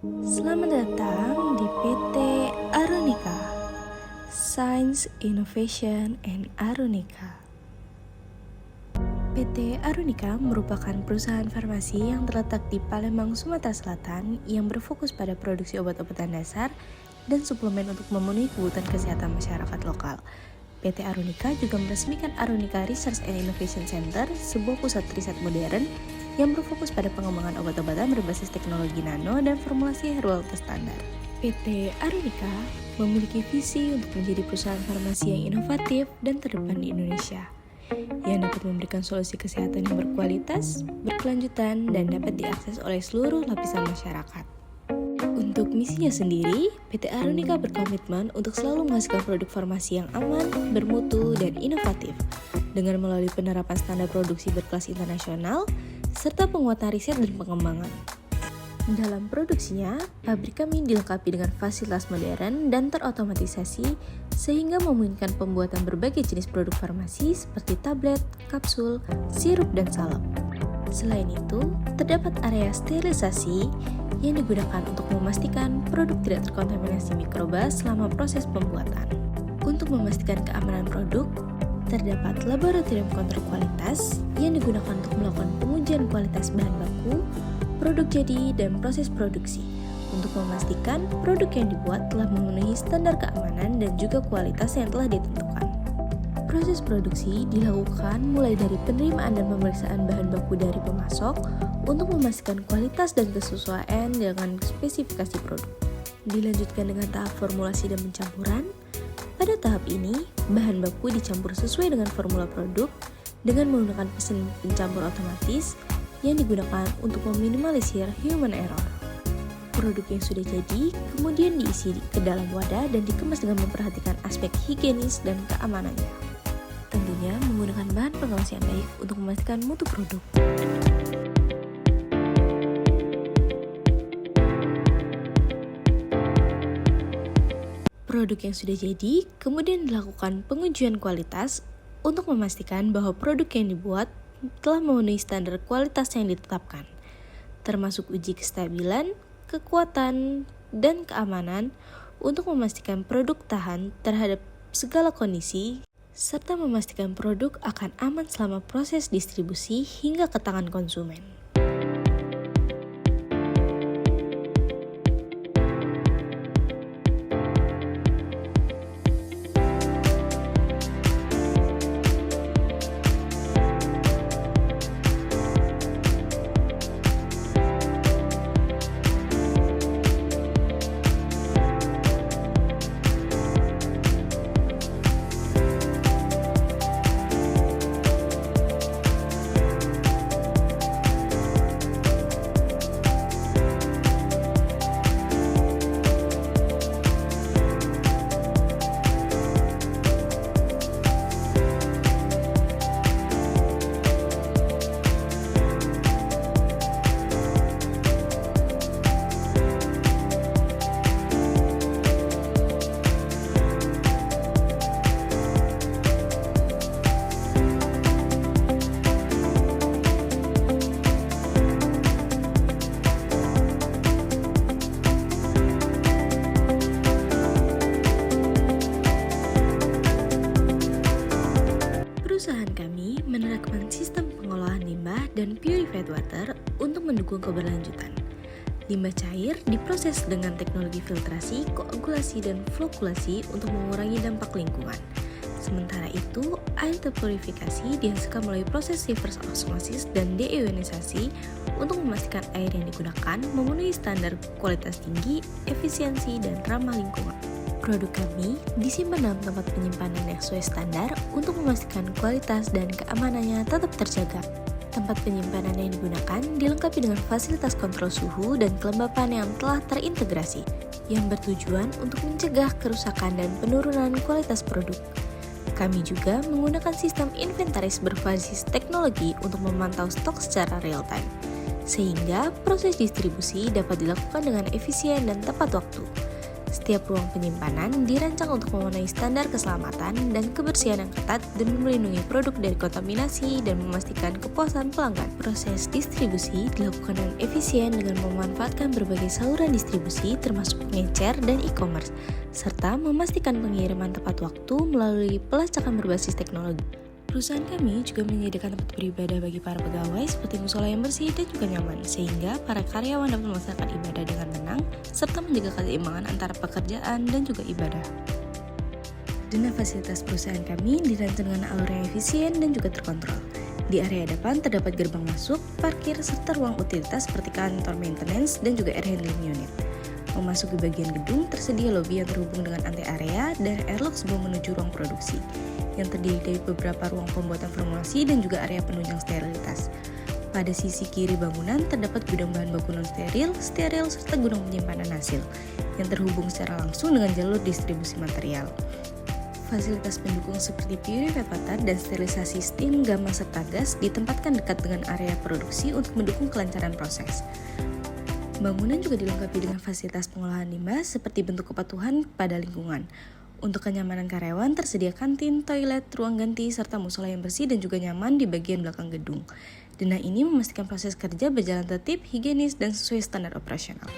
Selamat datang di PT Arunika, Science, Innovation, and Arunika. PT Arunika merupakan perusahaan farmasi yang terletak di Palembang, Sumatera Selatan yang berfokus pada produksi obat-obatan dasar dan suplemen untuk memenuhi kebutuhan kesehatan masyarakat lokal. PT Arunika juga meresmikan Arunika Research and Innovation Center, sebuah pusat riset modern yang berfokus pada pengembangan obat-obatan berbasis teknologi nano dan formulasi herbal terstandar. PT Arunika memiliki visi untuk menjadi perusahaan farmasi yang inovatif dan terdepan di Indonesia, yang dapat memberikan solusi kesehatan yang berkualitas, berkelanjutan, dan dapat diakses oleh seluruh lapisan masyarakat. Untuk misinya sendiri, PT Arunika berkomitmen untuk selalu menghasilkan produk farmasi yang aman, bermutu, dan inovatif, dengan melalui penerapan standar produksi berkelas internasional, serta penguatan riset dan pengembangan. Dalam produksinya, pabrik kami dilengkapi dengan fasilitas modern dan terotomatisasi sehingga memungkinkan pembuatan berbagai jenis produk farmasi seperti tablet, kapsul, sirup, dan salep. Selain itu, terdapat area sterilisasi yang digunakan untuk memastikan produk tidak terkontaminasi mikroba selama proses pembuatan. Untuk memastikan keamanan produk, terdapat laboratorium kontrol kualitas yang digunakan untuk melakukan pengujian kualitas bahan baku, produk jadi, dan proses produksi untuk memastikan produk yang dibuat telah memenuhi standar keamanan dan juga kualitas yang telah ditentukan. Proses produksi dilakukan mulai dari penerimaan dan pemeriksaan bahan baku dari pemasok untuk memastikan kualitas dan kesesuaian dengan spesifikasi produk. Dilanjutkan dengan tahap formulasi dan pencampuran. Pada tahap ini, bahan baku dicampur sesuai dengan formula produk dengan menggunakan mesin pencampur otomatis yang digunakan untuk meminimalisir human error. Produk yang sudah jadi kemudian diisi ke dalam wadah dan dikemas dengan memperhatikan aspek higienis dan keamanannya. Tentunya menggunakan bahan pengawas yang baik untuk memastikan mutu produk. Produk yang sudah jadi kemudian dilakukan pengujian kualitas untuk memastikan bahwa produk yang dibuat telah memenuhi standar kualitas yang ditetapkan, termasuk uji kestabilan, kekuatan, dan keamanan untuk memastikan produk tahan terhadap segala kondisi, serta memastikan produk akan aman selama proses distribusi hingga ke tangan konsumen. Perusahaan kami menerapkan sistem pengolahan limbah dan purified water untuk mendukung keberlanjutan. Limbah cair diproses dengan teknologi filtrasi, koagulasi, dan flokulasi untuk mengurangi dampak lingkungan. Sementara itu, air terpurifikasi dihasilkan melalui proses reverse osmosis dan deionisasi untuk memastikan air yang digunakan memenuhi standar kualitas tinggi, efisiensi, dan ramah lingkungan. Produk kami disimpan dalam tempat penyimpanan yang sesuai standar untuk memastikan kualitas dan keamanannya tetap terjaga. Tempat penyimpanan yang digunakan dilengkapi dengan fasilitas kontrol suhu dan kelembapan yang telah terintegrasi, yang bertujuan untuk mencegah kerusakan dan penurunan kualitas produk. Kami juga menggunakan sistem inventaris berbasis teknologi untuk memantau stok secara real-time, sehingga proses distribusi dapat dilakukan dengan efisien dan tepat waktu. Setiap ruang penyimpanan dirancang untuk memenuhi standar keselamatan dan kebersihan yang ketat demi melindungi produk dari kontaminasi dan memastikan kepuasan pelanggan. Proses distribusi dilakukan dengan efisien dengan memanfaatkan berbagai saluran distribusi termasuk pengecer dan e-commerce, serta memastikan pengiriman tepat waktu melalui pelacakan berbasis teknologi. Perusahaan kami juga menyediakan tempat beribadah bagi para pegawai seperti musola yang bersih dan juga nyaman, sehingga para karyawan dapat melaksanakan ibadah dengan tenang, serta menjaga keseimbangan antara pekerjaan dan juga ibadah. Dana fasilitas perusahaan kami dirancang dengan alur yang efisien dan juga terkontrol. Di area depan terdapat gerbang masuk, parkir, serta ruang utilitas seperti kantor maintenance dan juga air handling unit. Memasuki bagian gedung, tersedia lobi yang terhubung dengan ante area dan airlock sebelum menuju ruang produksi, yang terdiri dari beberapa ruang pembuatan formulasi dan juga area penunjang sterilitas. Pada sisi kiri bangunan terdapat gudang bahan baku non-steril, steril, serta gudang penyimpanan hasil, yang terhubung secara langsung dengan jalur distribusi material. Fasilitas pendukung seperti purified water dan sterilisasi steam, gamma, serta gas ditempatkan dekat dengan area produksi untuk mendukung kelancaran proses. Bangunan juga dilengkapi dengan fasilitas pengolahan limbah seperti bentuk kepatuhan pada lingkungan. Untuk kenyamanan karyawan tersedia kantin, toilet, ruang ganti, serta musola yang bersih dan juga nyaman di bagian belakang gedung. Dana ini memastikan proses kerja berjalan tertib, higienis, dan sesuai standar operasional.